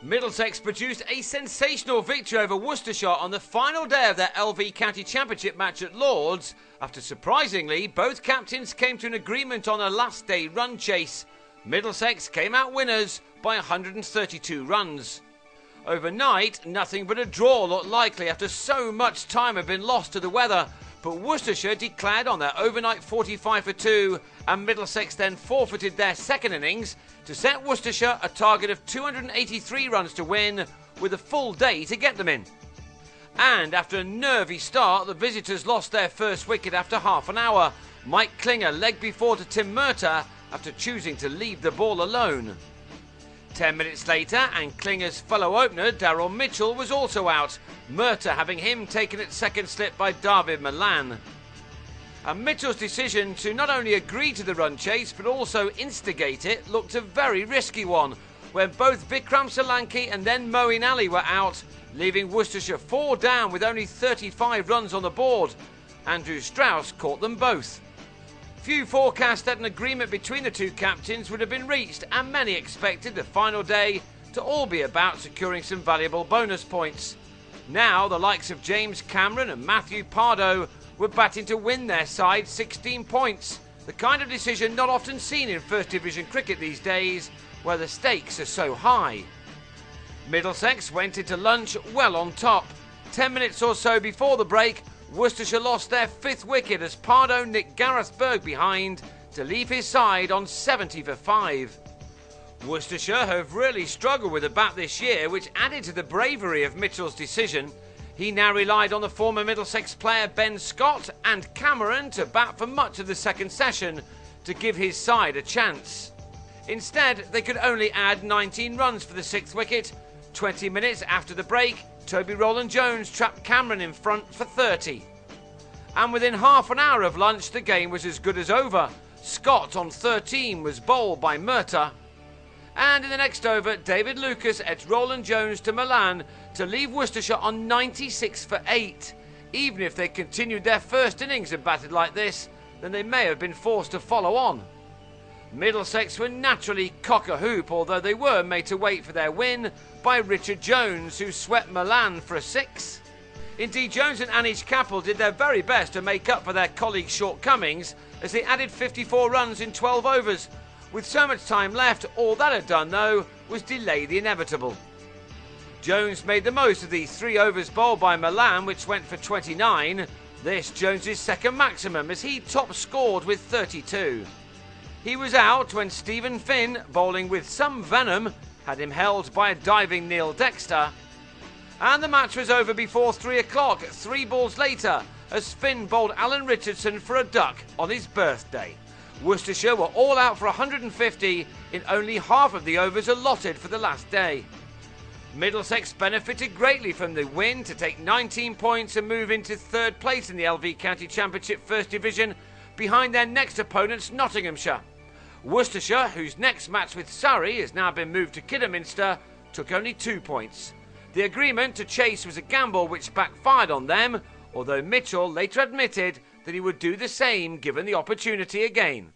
Middlesex produced a sensational victory over Worcestershire on the final day of their LV County Championship match at Lord's, after surprisingly both captains came to an agreement on a last day run chase. Middlesex came out winners by 132 runs. Overnight, nothing but a draw looked likely after so much time had been lost to the weather, but Worcestershire declared on their overnight 45 for 2, and Middlesex then forfeited their second innings to set Worcestershire a target of 283 runs to win, with a full day to get them in. And after a nervy start, the visitors lost their first wicket after half an hour. Mike Klinger legged before to Tim Murtagh after choosing to leave the ball alone. 10 minutes later, and Klinger's fellow opener Daryl Mitchell was also out, Murtagh having him taken at second slip by David Milan. And Mitchell's decision to not only agree to the run chase but also instigate it looked a very risky one, when both Vikram Solanki and then Moeen Ali were out, leaving Worcestershire 4 down with only 35 runs on the board. Andrew Strauss caught them both. Few forecast that an agreement between the two captains would have been reached, and many expected the final day to all be about securing some valuable bonus points. Now the likes of James Cameron and Matthew Pardo were batting to win their side 16 points, the kind of decision not often seen in First Division cricket these days, where the stakes are so high. Middlesex went into lunch well on top. 10 minutes or so before the break, Worcestershire lost their 5th wicket as Pardo nicked Gareth Berg behind to leave his side on 70 for 5. Worcestershire have really struggled with the bat this year, which added to the bravery of Mitchell's decision. He now relied on the former Middlesex player Ben Scott and Cameron to bat for much of the second session to give his side a chance. Instead, they could only add 19 runs for the 6th wicket. 20 minutes after the break, Toby Roland-Jones trapped Cameron in front for 30. And within half an hour of lunch, the game was as good as over. Scott on 13 was bowled by Murtagh. And in the next over, David Lucas edged Roland-Jones to Milan to leave Worcestershire on 96 for 8. Even if they continued their first innings and batted like this, then they may have been forced to follow on. Middlesex were naturally cock-a-hoop, although they were made to wait for their win by Richard Jones, who swept Milan for a 6. Indeed, Jones and Anish Kapil did their very best to make up for their colleagues' shortcomings as they added 54 runs in 12 overs. With so much time left, all that had done, though, was delay the inevitable. Jones made the most of the 3 overs bowled by Milan, which went for 29. This Jones's second maximum, as he top scored with 32. He was out when Stephen Finn, bowling with some venom, had him held by a diving Neil Dexter. And the match was over before 3 o'clock, 3 balls later, as Finn bowled Alan Richardson for a duck on his birthday. Worcestershire were all out for 150 in only half of the overs allotted for the last day. Middlesex benefited greatly from the win to take 19 points and move into 3rd place in the LV County Championship First Division, behind their next opponents Nottinghamshire. Worcestershire, whose next match with Surrey has now been moved to Kidderminster, took only 2 points. The agreement to chase was a gamble which backfired on them, although Mitchell later admitted that he would do the same given the opportunity again.